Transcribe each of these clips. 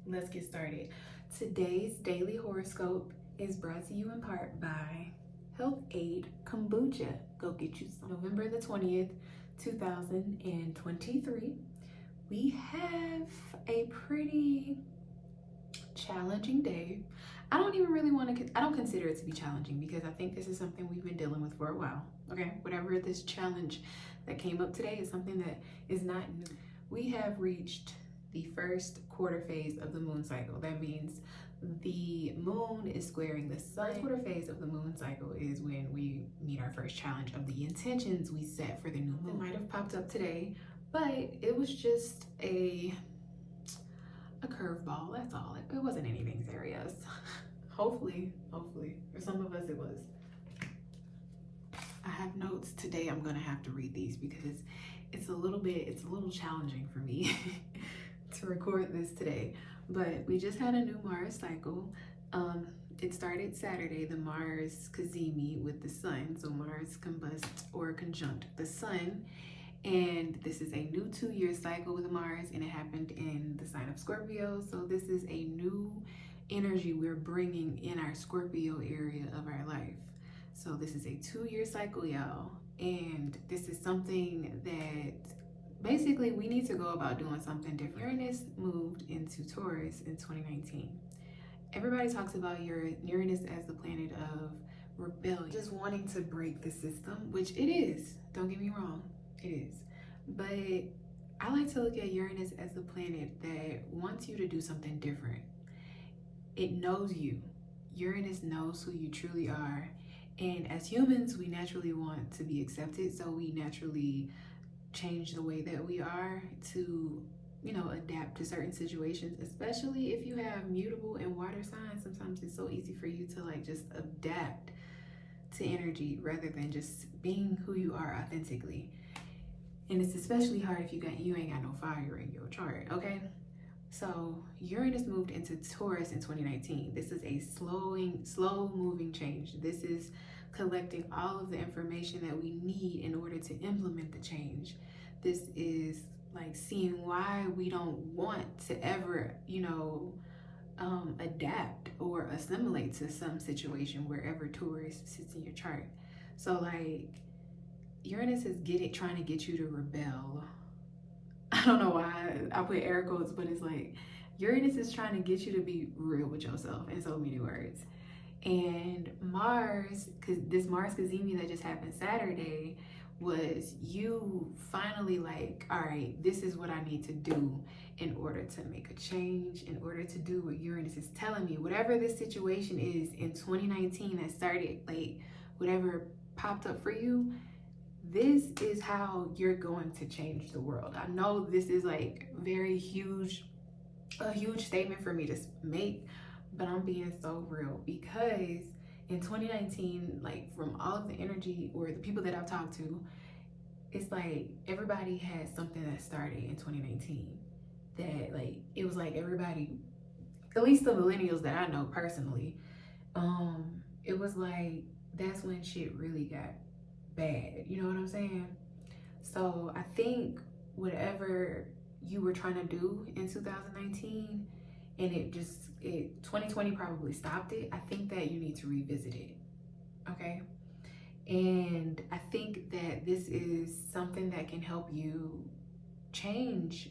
Let's get started. Today's daily horoscope is brought to you in part by Health Aid Kombucha. Go get you some. November the 20th, 2023. We have a pretty challenging day. I don't even really I don't consider it to be challenging because I think this is something we've been dealing with for a while. Okay, whatever this challenge that came up today is something that is not new. We have reached the first quarter phase of the moon cycle. That means the moon is squaring the sun. The quarter phase of the moon cycle is when we meet our first challenge of the intentions we set for the new moon. It might have popped up today, but it was just a curveball. That's all. It wasn't anything serious. Hopefully, for some of us it was. I have notes today. I'm gonna have to read these because it's a little challenging for me to record this today. But we just had a new Mars cycle. It started Saturday, the Mars Cazimi with the sun. So Mars combust or conjunct the sun. And this is a new 2-year cycle with Mars, and it happened in the sign of Scorpio. So this is a new energy we're bringing in our Scorpio area of our life. So this is a 2-year cycle, y'all. And this is something that basically we need to go about doing something different. Uranus moved into Taurus in 2019. Everybody talks about Uranus as the planet of rebellion, just wanting to break the system, which it is. Don't get me wrong. It is. But I like to look at Uranus as the planet that wants you to do something different. It knows you. Uranus knows who you truly are. And as humans, we naturally want to be accepted. So we naturally change the way that we are to, adapt to certain situations, especially if you have mutable and water signs. Sometimes it's so easy for you to just adapt to energy rather than just being who you are authentically. And it's especially hard if you ain't got no fire in your chart, okay? So Uranus moved into Taurus in 2019. This is a slow moving change. This is collecting all of the information that we need in order to implement the change. This is seeing why we don't want to ever, adapt or assimilate to some situation wherever Taurus sits in your chart. So Uranus is trying to get you to rebel. I don't know why I put air quotes, but it's Uranus is trying to get you to be real with yourself in so many words. And Mars, because this Mars Cazimi that just happened Saturday, was you finally all right, this is what I need to do in order to make a change, in order to do what Uranus is telling me. Whatever this situation is in 2019 that started, whatever popped up for you, this is how you're going to change the world. I know this is very huge, a huge statement for me to make, but I'm being so real because in 2019, from all of the energy or the people that I've talked to, it's everybody had something that started in 2019 that it was everybody, at least the millennials that I know personally, it was that's when shit really got bad, you know what I'm saying? So I think whatever you were trying to do in 2019 and 2020 probably stopped it, I think that you need to revisit it, okay? And I think that this is something that can help you change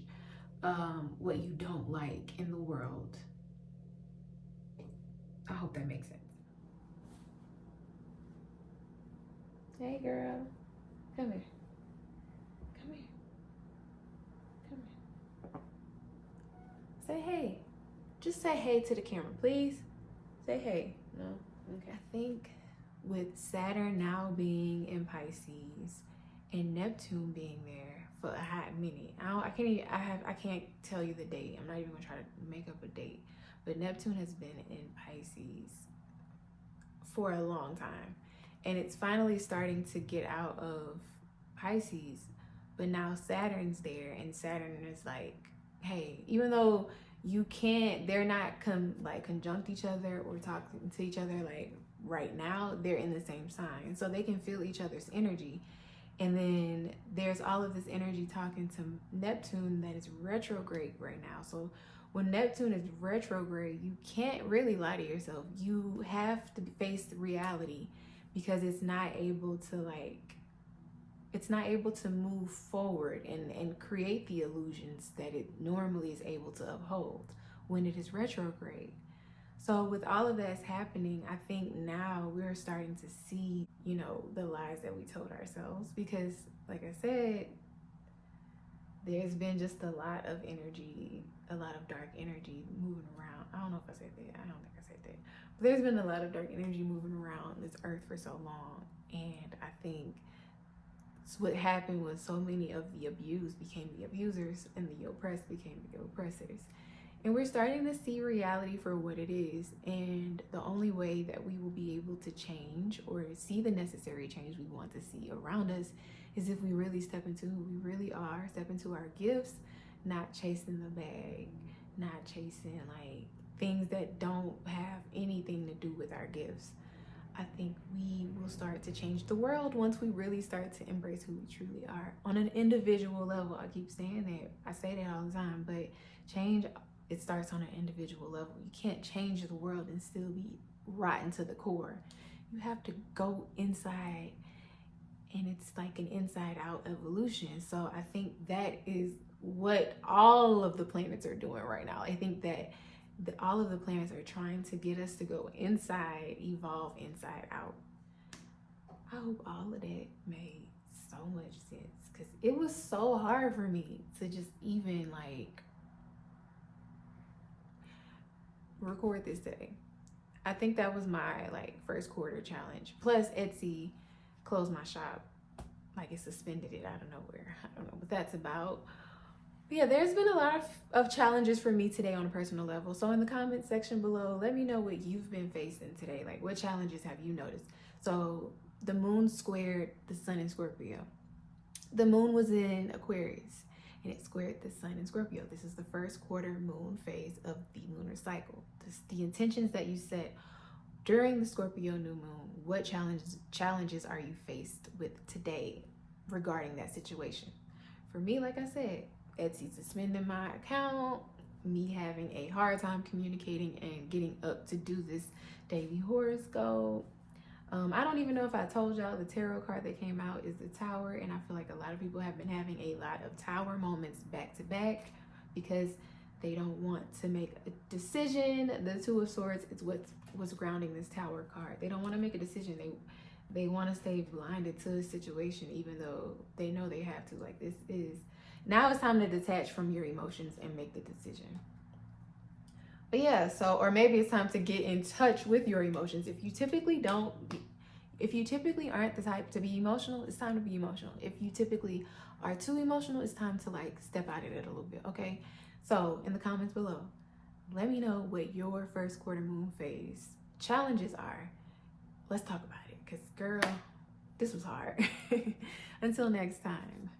what you don't like in the world. I hope that makes sense. Hey girl, come here. Come here. Come here. Say hey. Just say hey to the camera, please. Say hey. No? Okay. I think with Saturn now being in Pisces and Neptune being there for a hot minute. I can't tell you the date. I'm not even gonna try to make up a date. But Neptune has been in Pisces for a long time. And it's finally starting to get out of Pisces. But now Saturn's there, and Saturn is hey, even though they're not conjunct each other or talk to each other right now, they're in the same sign. So they can feel each other's energy. And then there's all of this energy talking to Neptune that is retrograde right now. So when Neptune is retrograde, you can't really lie to yourself. You have to face reality because it's not able to move forward and create the illusions that it normally is able to uphold when it is retrograde. So with all of that's happening, I think now we're starting to see, the lies that we told ourselves, because like I said, there's been just a lot of energy, a lot of dark energy moving around. I don't know if I said that. I don't think I said that. But there's been a lot of dark energy moving around this earth for so long. And I think what happened was so many of the abused became the abusers and the oppressed became the oppressors. And we're starting to see reality for what it is. And the only way that we will be able to change or see the necessary change we want to see around us is if we really step into who we really are, step into our gifts, not chasing the bag, not chasing like things that don't have anything to do with our gifts. I think we will start to change the world once we really start to embrace who we truly are on an individual level. I keep saying that. I say that all the time, but change, it starts on an individual level. You can't change the world and still be rotten to the core. You have to go inside, and it's like an inside out evolution. So I think that is what all of the planets are doing right now. I think that all of the planets are trying to get us to go inside, evolve inside out. I hope all of that made so much sense, because it was so hard for me to just even like record this today. I think that was my like first quarter challenge. Plus Etsy closed my shop. Like it suspended it out of nowhere. I don't know what that's about. But yeah, there's been a lot of challenges for me today on a personal level. So in the comment section below, let me know what you've been facing today. Like what challenges have you noticed? So the moon squared the sun in Scorpio. The moon was in Aquarius and it squared the sun in Scorpio. This is the first quarter moon phase of the lunar cycle. The intentions that you set during the Scorpio new moon, what challenges are you faced with today regarding that situation? For me, like I said, Etsy suspending my account, me having a hard time communicating and getting up to do this daily horoscope. I don't even know if I told y'all the tarot card that came out is the Tower, and I feel like a lot of people have been having a lot of Tower moments back to back because they don't want to make a decision. The Two of Swords is what's grounding this Tower card. They don't want to make a decision. They want to stay blinded to the situation even though they know they have to. Like this is, now it's time to detach from your emotions and make the decision. But yeah, so, or maybe it's time to get in touch with your emotions. If you typically aren't the type to be emotional, it's time to be emotional. If you typically are too emotional, it's time to like step out of it a little bit, okay? So in the comments below, let me know what your first quarter moon phase challenges are. Let's talk about it, because girl, this was hard. Until next time.